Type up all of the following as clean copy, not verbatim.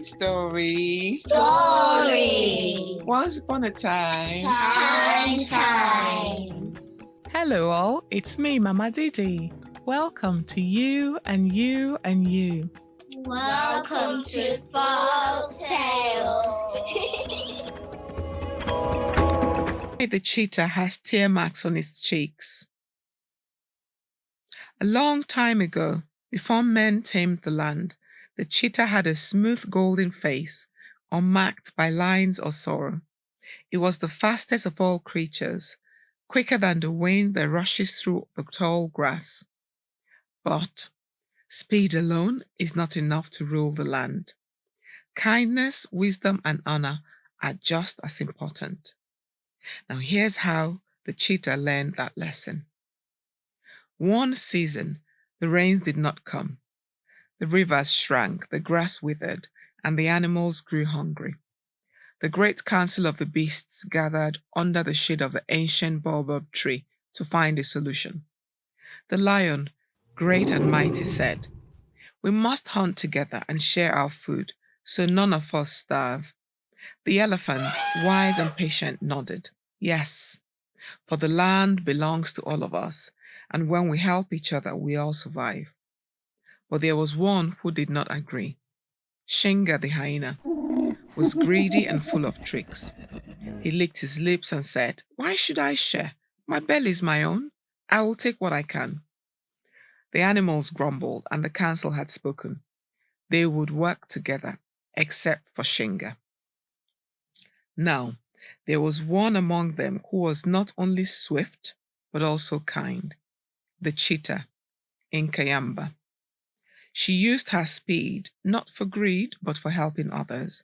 Story. Once upon a time. Time. Hello all, it's me, Mama Didi. Welcome to You and You and You. Welcome to Folktales. The cheetah has tear marks on its cheeks. A long time ago, before men tamed the land, the cheetah had a smooth golden face, unmarked by lines or sorrow. It was the fastest of all creatures, quicker than the wind that rushes through the tall grass. But speed alone is not enough to rule the land. Kindness, wisdom, and honor are just as important. Now here's how the cheetah learned that lesson. One season, the rains did not come. The rivers shrank, the grass withered, and the animals grew hungry. The great council of the beasts gathered under the shade of the ancient baobab tree to find a solution. The lion, great and mighty, said, "We must hunt together and share our food, so none of us starve." The elephant, wise and patient, nodded, "Yes, for the land belongs to all of us, and when we help each other, we all survive." But there was one who did not agree. Shinga the hyena was greedy and full of tricks. He licked his lips and said, "Why should I share? My belly is my own. I will take what I can." The animals grumbled, and the council had spoken. They would work together, except for Shinga. Now, there was one among them who was not only swift, but also kind. The cheetah, Nkayamba. She used her speed, not for greed, but for helping others.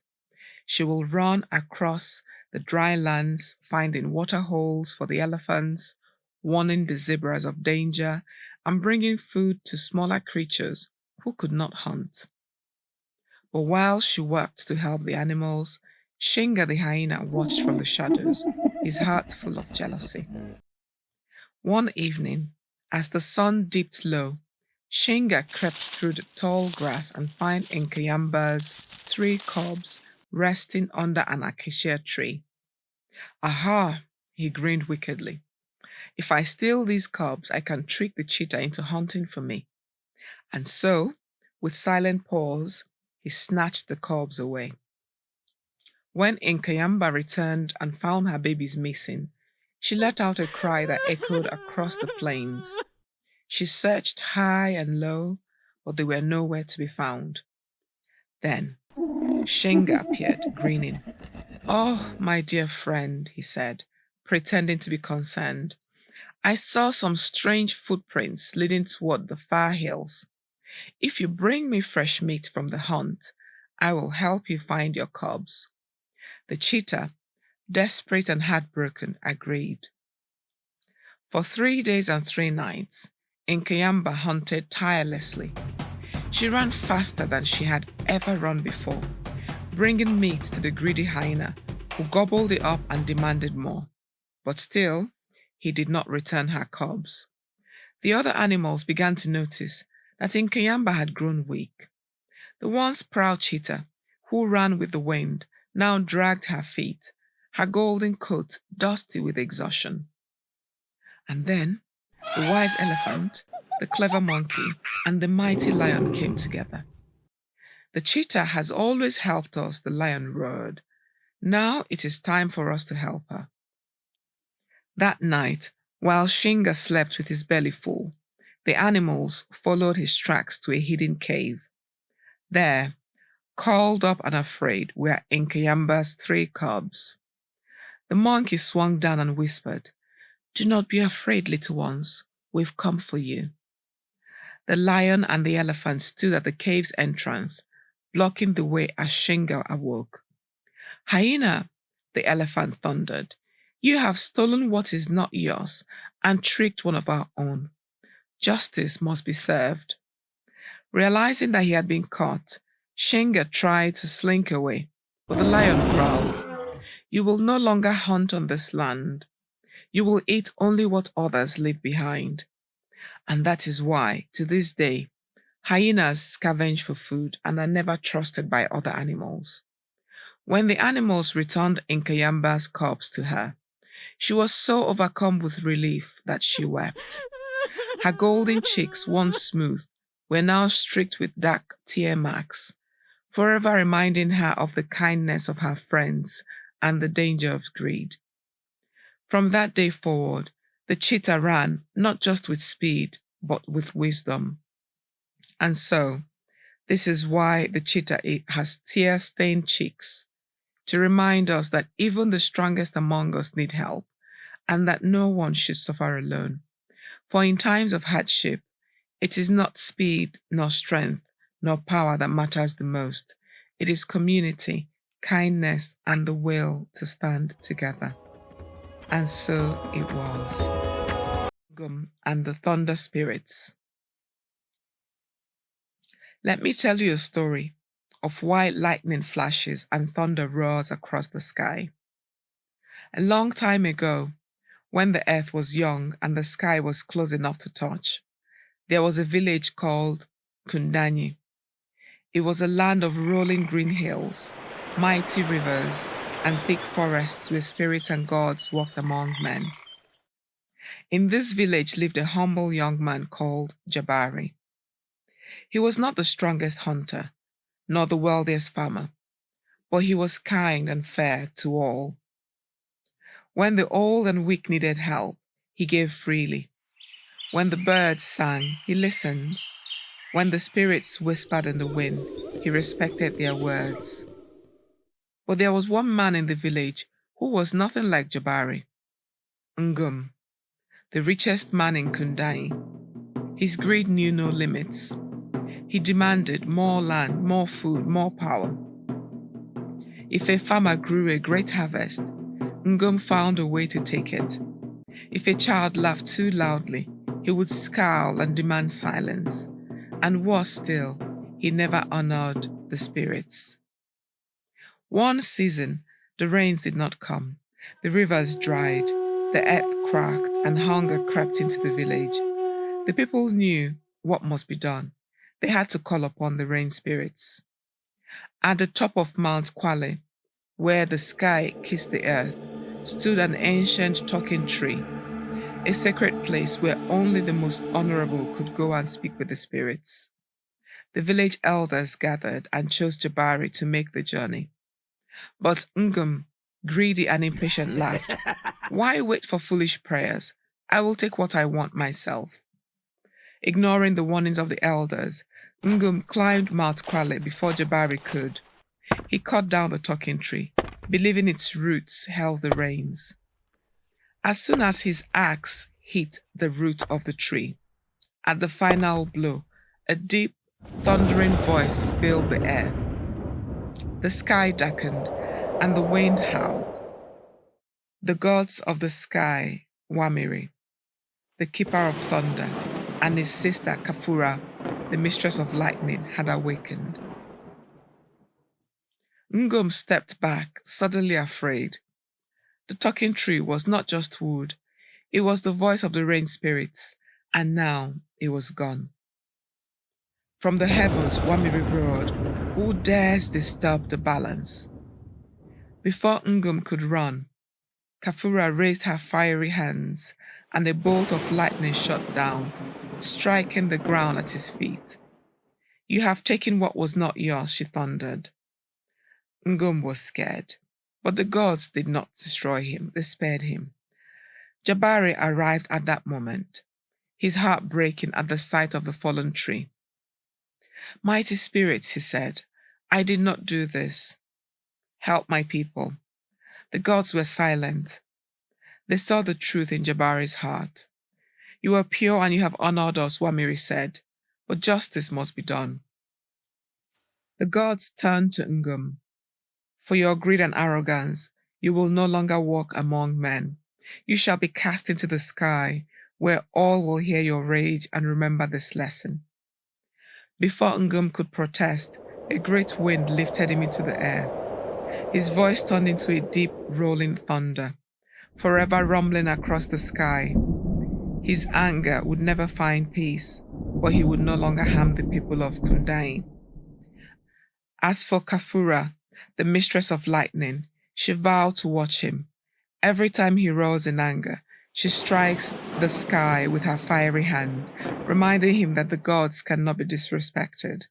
She will run across the dry lands, finding water holes for the elephants, warning the zebras of danger, and bringing food to smaller creatures who could not hunt. But while she worked to help the animals, Shinga the hyena watched from the shadows, his heart full of jealousy. One evening, as the sun dipped low, Shinga crept through the tall grass and found Nkayamba's 3 cubs resting under an acacia tree. "Aha!" he grinned wickedly. "If I steal these cubs, I can trick the cheetah into hunting for me." And so, with silent paws, he snatched the cubs away. When Nkayamba returned and found her babies missing, she let out a cry that echoed across the plains. She searched high and low, but they were nowhere to be found. Then Shinga appeared, grinning. "Oh, my dear friend," he said, pretending to be concerned. "I saw some strange footprints leading toward the far hills. If you bring me fresh meat from the hunt, I will help you find your cubs." The cheetah, desperate and heartbroken, agreed. For 3 days and 3 nights, Nkayamba hunted tirelessly. She ran faster than she had ever run before, bringing meat to the greedy hyena, who gobbled it up and demanded more. But still, he did not return her cubs. The other animals began to notice that Nkayamba had grown weak. The once proud cheetah, who ran with the wind, now dragged her feet, her golden coat dusty with exhaustion. And then the wise elephant, the clever monkey, and the mighty lion came together. "The cheetah has always helped us," the lion roared. "Now it is time for us to help her." That night, while Shinga slept with his belly full, the animals followed his tracks to a hidden cave. There, curled up and afraid, were Nkayamba's 3 cubs. The monkey swung down and whispered, "Do not be afraid, little ones. We've come for you." The lion and the elephant stood at the cave's entrance, blocking the way as Shinga awoke. "Hyena," the elephant thundered, "you have stolen what is not yours and tricked one of our own. Justice must be served." Realizing that he had been caught, Shinga tried to slink away, but the lion growled, "You will no longer hunt on this land. You will eat only what others leave behind." And that is why, to this day, Hyenas scavenge for food and are never trusted by other animals. When the animals returned Nkayamba's corpse to her, she was so overcome with relief that she wept. Her golden cheeks, once smooth, were now streaked with dark tear marks, forever reminding her of the kindness of her friends and the danger of greed. From that day forward, the cheetah ran not just with speed, but with wisdom. And so, this is why the cheetah has tear-stained cheeks, to remind us that even the strongest among us need help, and that no one should suffer alone. For in times of hardship, it is not speed, nor strength, nor power that matters the most. It is community, kindness, and the will to stand together. And so it was. Ngum and the Thunder Spirits. Let me tell you a story of why lightning flashes and thunder roars across the sky. A long time ago, when the earth was young and the sky was close enough to touch, there was a village called Kundanyi. It was a land of rolling green hills, mighty rivers, and thick forests where spirits and gods walked among men. In this village lived a humble young man called Jabari. He was not the strongest hunter, nor the wealthiest farmer, but he was kind and fair to all. When the old and weak needed help, he gave freely. When the birds sang, he listened. When the spirits whispered in the wind, he respected their words. But there was one man in the village who was nothing like Jabari, Ngum, the richest man in Kundai. His greed knew no limits. He demanded more land, more food, more power. If a farmer grew a great harvest, Ngum found a way to take it. If a child laughed too loudly, he would scowl and demand silence. And worse still, he never honored the spirits. One season, the rains did not come. The rivers dried, the earth cracked, and hunger crept into the village. The people knew what must be done. They had to call upon the rain spirits. At the top of Mount Kwale, where the sky kissed the earth, stood an ancient talking tree, a sacred place where only the most honorable could go and speak with the spirits. The village elders gathered and chose Jabari to make the journey. But Ngum, greedy and impatient, laughed. Why wait for foolish prayers? I will take what I want myself. Ignoring the warnings of the elders, Ngum climbed Mount Kwale before Jabari could. He cut down the talking tree, believing its roots held the rains. As soon as his axe hit the root of the tree, at the final blow, a deep, thundering voice filled the air. The sky darkened, and the wind howled. The gods of the sky, Wamiri, the keeper of thunder, and his sister Kafura, the mistress of lightning, had awakened. Ngum stepped back, suddenly afraid. The talking tree was not just wood, it was the voice of the rain spirits, and now it was gone. From the heavens, Wamiri roared, "Who dares disturb the balance?" Before Ngum could run, Kafura raised her fiery hands, and a bolt of lightning shot down, striking the ground at his feet. "You have taken what was not yours," she thundered. Ngum was scared, but the gods did not destroy him, they spared him. Jabari arrived at that moment, his heart breaking at the sight of the fallen tree. "Mighty spirits," he said, "I did not do this. Help my people." The gods were silent. They saw the truth in Jabari's heart. "You are pure and you have honored us," Wamiri said, "but justice must be done." The gods turned to Ngum. "For your greed and arrogance, you will no longer walk among men. You shall be cast into the sky, where all will hear your rage and remember this lesson." Before Ngum could protest, a great wind lifted him into the air. His voice turned into a deep, rolling thunder, forever rumbling across the sky. His anger would never find peace. but he would no longer harm the people of Kundain. As for Kafura, the mistress of lightning, she vowed to watch him. Every time he roars in anger, she strikes the sky with her fiery hand, reminding him that the gods cannot be disrespected.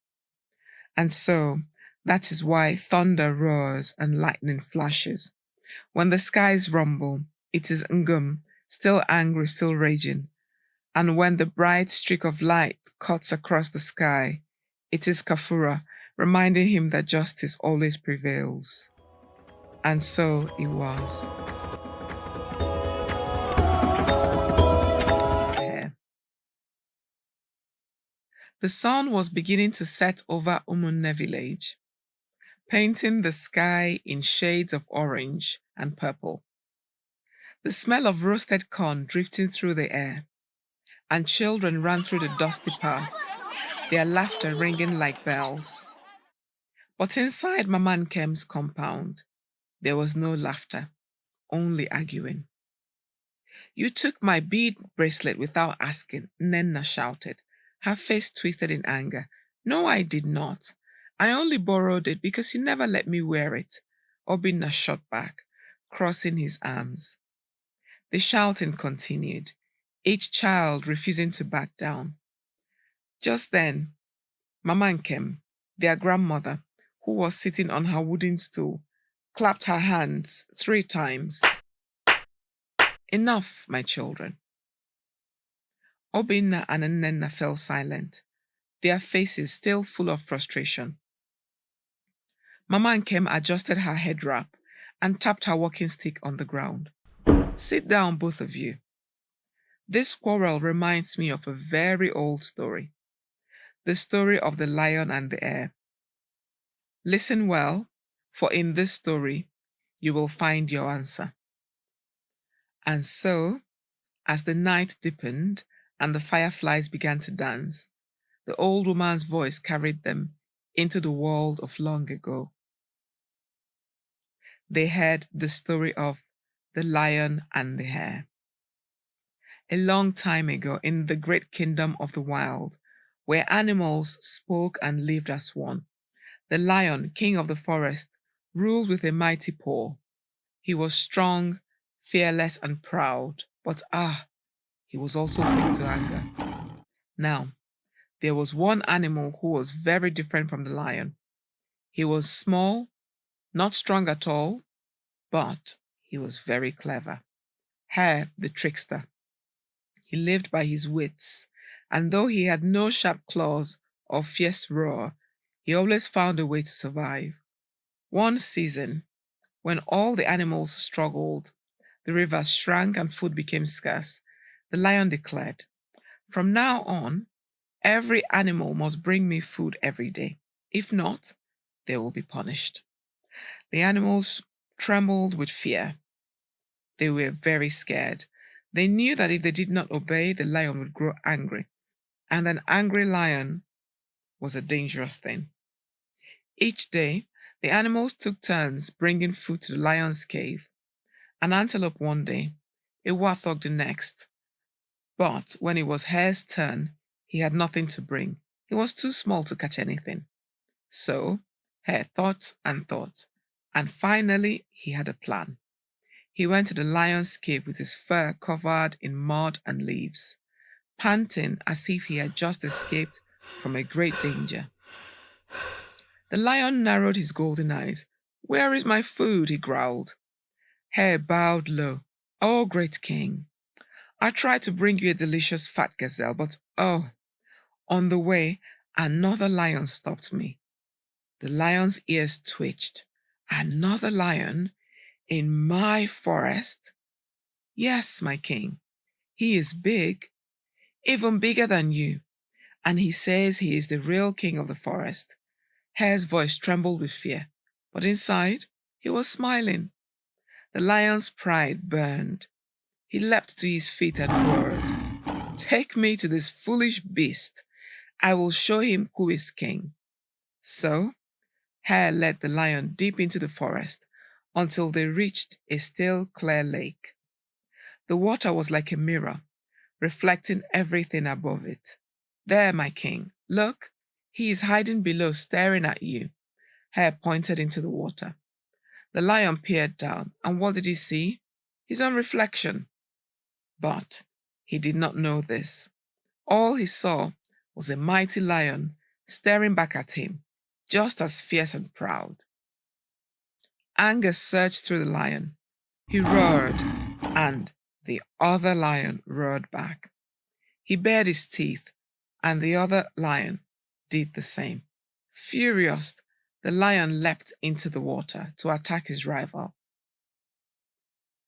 And so, that is why thunder roars and lightning flashes. When the skies rumble, it is Ngum, still angry, still raging. And when the bright streak of light cuts across the sky, it is Kafura, reminding him that justice always prevails. And so it was. The sun was beginning to set over Umunne village, painting the sky in shades of orange and purple. The smell of roasted corn drifting through the air, and children ran through the dusty paths, their laughter ringing like bells. But inside Mama Nkem's compound, there was no laughter, only arguing. "You took my bead bracelet without asking," Nenna shouted, her face twisted in anger. "No, I did not. I only borrowed it because you never let me wear it." Obinna shot back, crossing his arms. The shouting continued, each child refusing to back down. Just then, Mama Nkem, their grandmother, who was sitting on her wooden stool, clapped her hands 3 times. "Enough, my children." Obinna and Nnenna fell silent, their faces still full of frustration. Mama Nkem adjusted her head wrap and tapped her walking stick on the ground. "Sit down, both of you. This quarrel reminds me of a very old story. The story of the lion and the hare. Listen well, for in this story, you will find your answer." And so, as the night deepened and the fireflies began to dance, the old woman's voice carried them into the world of long ago. They heard the story of the lion and the hare. A long time ago, in the great kingdom of the wild, where animals spoke and lived as one, the lion, king of the forest, ruled with a mighty paw. He was strong, fearless, and proud, but he was also quick to anger. Now, there was one animal who was very different from the lion. He was small, not strong at all, but he was very clever. Hare, the trickster. He lived by his wits, and though he had no sharp claws or fierce roar, he always found a way to survive. One season, when all the animals struggled, the rivers shrank and food became scarce, the lion declared, "From now on, every animal must bring me food every day. If not, they will be punished." The animals trembled with fear. They were very scared. They knew that if they did not obey, the lion would grow angry, and an angry lion was a dangerous thing. Each day, the animals took turns bringing food to the lion's cave. An antelope one day, a warthog the next. But when it was Hare's turn, he had nothing to bring. He was too small to catch anything. So Hare thought, and finally he had a plan. He went to the lion's cave with his fur covered in mud and leaves, panting as if he had just escaped from a great danger. The lion narrowed his golden eyes. "Where is my food?" he growled. Hare bowed low. "Oh, great king, I tried to bring you a delicious fat gazelle, but on the way, another lion stopped me." The lion's ears twitched. "Another lion? In my forest?" "Yes, my king. He is big, even bigger than you, and he says he is the real king of the forest." Hare's voice trembled with fear, but inside, he was smiling. The lion's pride burned. He leapt to his feet and roared, "Take me to this foolish beast. I will show him who is king." So, Hare led the lion deep into the forest until they reached a still, clear lake. The water was like a mirror, reflecting everything above it. There, my king, look, he is hiding below staring at you. Hare pointed into the water. The lion peered down, and what did he see? His own reflection. But he did not know this. All he saw was a mighty lion staring back at him, just as fierce and proud. Anger surged through the lion. He roared, and the other lion roared back. He bared his teeth, and the other lion did the same. Furious, the lion leapt into the water to attack his rival.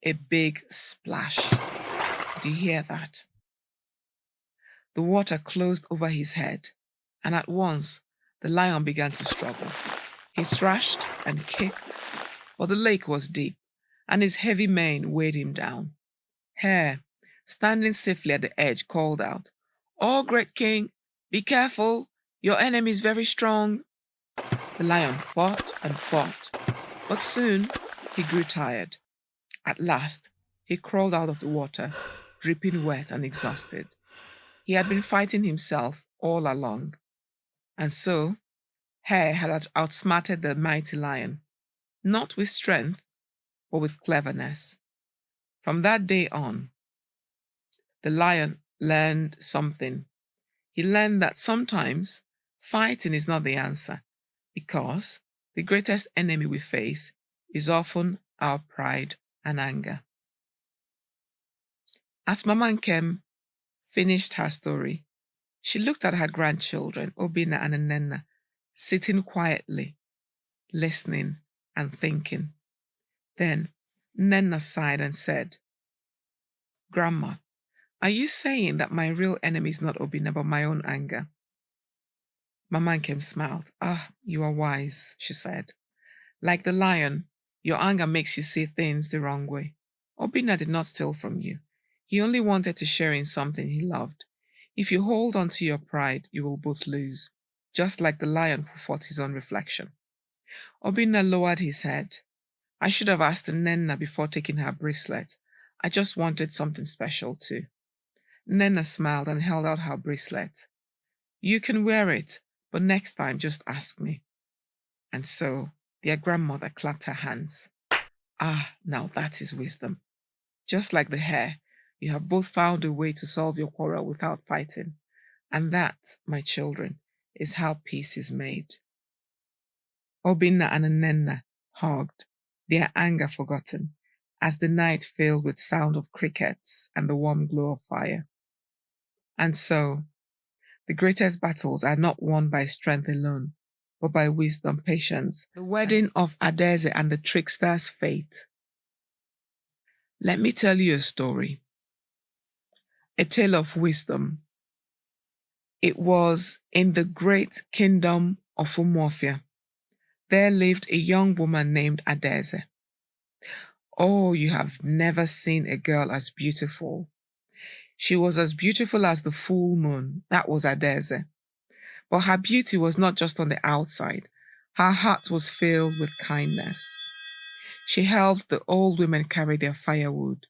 A big splash. Did you hear that? The water closed over his head, and at once the lion began to struggle. He thrashed and kicked, but the lake was deep, and his heavy mane weighed him down. Hare, standing safely at the edge, called out, "Oh, great king, be careful, your enemy is very strong." The lion fought and fought, but soon he grew tired. At last, he crawled out of the water, dripping wet and exhausted. He had been fighting himself all along, and so Hare had outsmarted the mighty lion, not with strength, but with cleverness. From that day on, the lion learned something. He learned that sometimes fighting is not the answer, because the greatest enemy we face is often our pride and anger. As Mama Ngum finished her story, she looked at her grandchildren, Obinna and Nnenna, sitting quietly, listening and thinking. Then Nnenna sighed and said, "Grandma, are you saying that my real enemy is not Obinna but my own anger?" Mama Ngum smiled. "Ah, you are wise," she said. "Like the lion, your anger makes you see things the wrong way. Obinna did not steal from you. He only wanted to share in something he loved. If you hold on to your pride, you will both lose, just like the lion who fought his own reflection." Obinna lowered his head. "I should have asked Nnenna before taking her bracelet. I just wanted something special too." Nnenna smiled and held out her bracelet. "You can wear it, but next time just ask me." And so their grandmother clapped her hands. "Ah, now that is wisdom. Just like the hare, you have both found a way to solve your quarrel without fighting. And that, my children, is how peace is made." Obinna and Nnenna hugged, their anger forgotten, as the night filled with sound of crickets and the warm glow of fire. And so, the greatest battles are not won by strength alone, but by wisdom, patience. The wedding of Adeze and the trickster's fate. Let me tell you a story. A tale of wisdom. It was in the great kingdom of Umuofia. There lived a young woman named Adeze. Oh, you have never seen a girl as beautiful. She was as beautiful as the full moon. That was Adeze. But her beauty was not just on the outside. Her heart was filled with kindness. She helped the old women carry their firewood.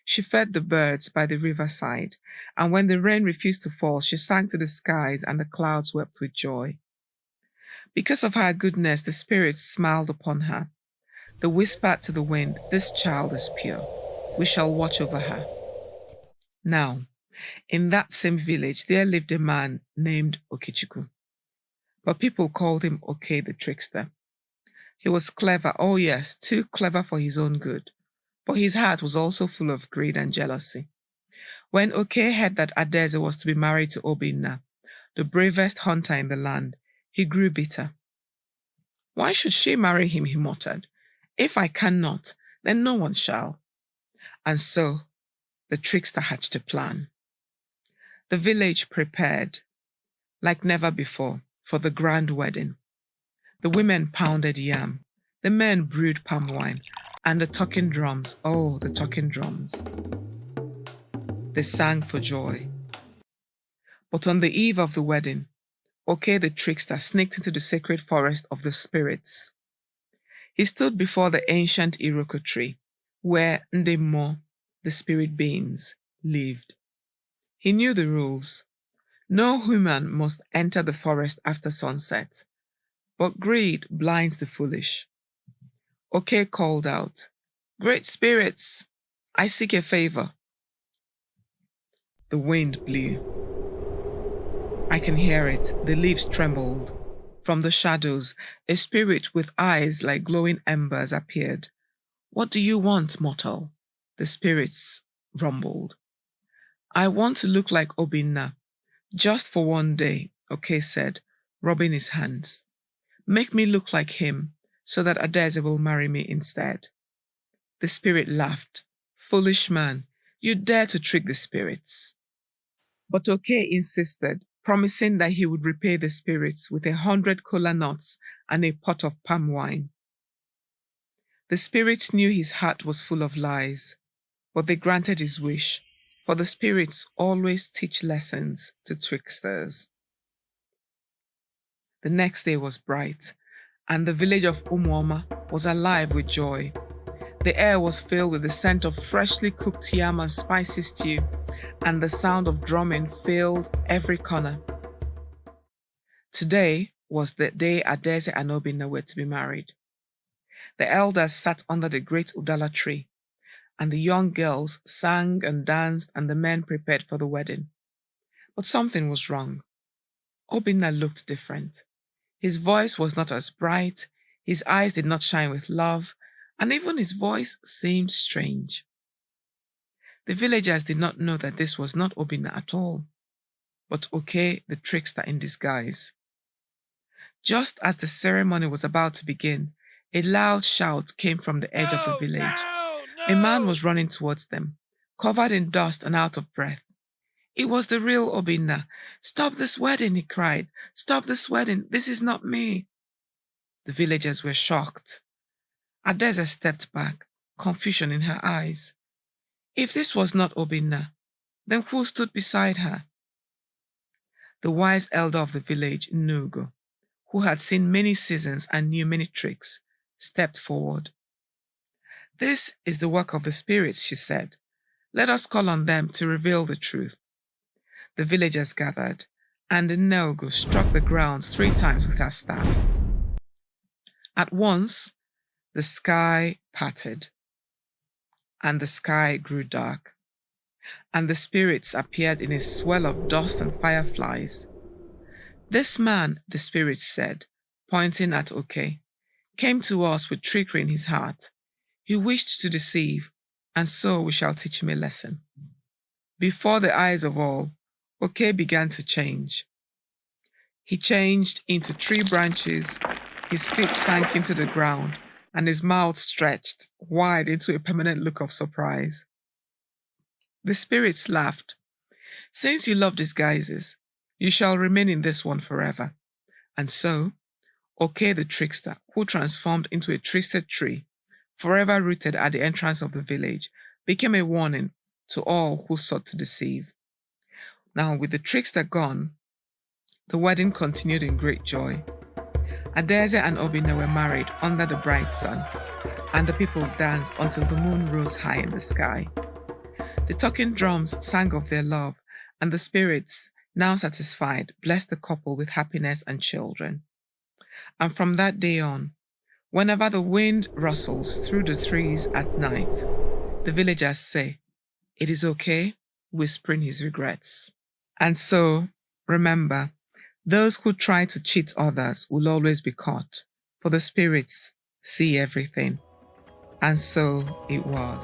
She fed the birds by the riverside, and when the rain refused to fall, she sang to the skies and the clouds wept with joy. Because of her goodness, the spirits smiled upon her. They whispered to the wind, "This child is pure. We shall watch over her." Now, in that same village, there lived a man named Okechukwu. But people called him Oke the Trickster. He was clever, oh yes, too clever for his own good. But his heart was also full of greed and jealousy. When Oke heard that Adeze was to be married to Obinna, the bravest hunter in the land, he grew bitter. "Why should she marry him?" he muttered. "If I cannot, then no one shall." And so the trickster hatched a plan. The village prepared, like never before, for the grand wedding. The women pounded yam, the men brewed palm wine, and the talking drums, oh, the talking drums. They sang for joy. But on the eve of the wedding, Oke the trickster sneaked into the sacred forest of the spirits. He stood before the ancient Iroko tree, where Ndemo, the spirit beings, lived. He knew the rules. No human must enter the forest after sunset, but greed blinds the foolish. Oke called out, "Great spirits, I seek a favor." The wind blew. I can hear it. The leaves trembled. From the shadows, a spirit with eyes like glowing embers appeared. "What do you want, mortal?" The spirits rumbled. "I want to look like Obinna, just for one day," Oke said, rubbing his hands. "Make me look like him, so that Adeze will marry me instead." The spirit laughed. "Foolish man, you dare to trick the spirits." But Oke insisted, promising that he would repay the spirits with 100 kola nuts and a pot of palm wine. The spirits knew his heart was full of lies, but they granted his wish, for the spirits always teach lessons to tricksters. The next day was bright, and the village of Umuoma was alive with joy. The air was filled with the scent of freshly cooked yam and spicy stew, and the sound of drumming filled every corner. Today was the day Adeze and Obinna were to be married. The elders sat under the great Udala tree, and the young girls sang and danced, and the men prepared for the wedding. But something was wrong. Obinna looked different. His voice was not as bright, his eyes did not shine with love, and even his voice seemed strange. The villagers did not know that this was not Obinna at all, but Oke, the trickster in disguise. Just as the ceremony was about to begin, a loud shout came from the edge of the village. A man was running towards them, covered in dust and out of breath. It was the real Obinna. "Stop this wedding," he cried. "Stop this wedding. This is not me." The villagers were shocked. Adeze stepped back, confusion in her eyes. If this was not Obinna, then who stood beside her? The wise elder of the village, Nugo, who had seen many seasons and knew many tricks, stepped forward. "This is the work of the spirits," she said. "Let us call on them to reveal the truth." The villagers gathered, and Nugo struck the ground 3 times with her staff. At once, the sky parted, and the sky grew dark, and the spirits appeared in a swell of dust and fireflies. "This man," the spirits said, pointing at Oke, "came to us with trickery in his heart. He wished to deceive, and so we shall teach him a lesson." Before the eyes of all, Oke began to change. He changed into tree branches, his feet sank into the ground, and his mouth stretched wide into a permanent look of surprise. The spirits laughed. "Since you love disguises, you shall remain in this one forever." And so, Oke the trickster, who transformed into a twisted tree, forever rooted at the entrance of the village, became a warning to all who sought to deceive. Now, with the trickster gone, the wedding continued in great joy. Adeze and Obinna were married under the bright sun, and the people danced until the moon rose high in the sky. The talking drums sang of their love, and the spirits, now satisfied, blessed the couple with happiness and children. And from that day on, whenever the wind rustles through the trees at night, the villagers say, "It is okay," whispering his regrets. And so, remember, those who try to cheat others will always be caught, for the spirits see everything. And so it was.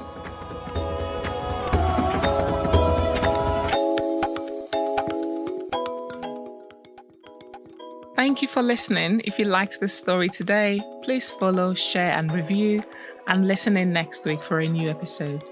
Thank you for listening. If you liked this story today, please follow, share, and review, and listen in next week for a new episode.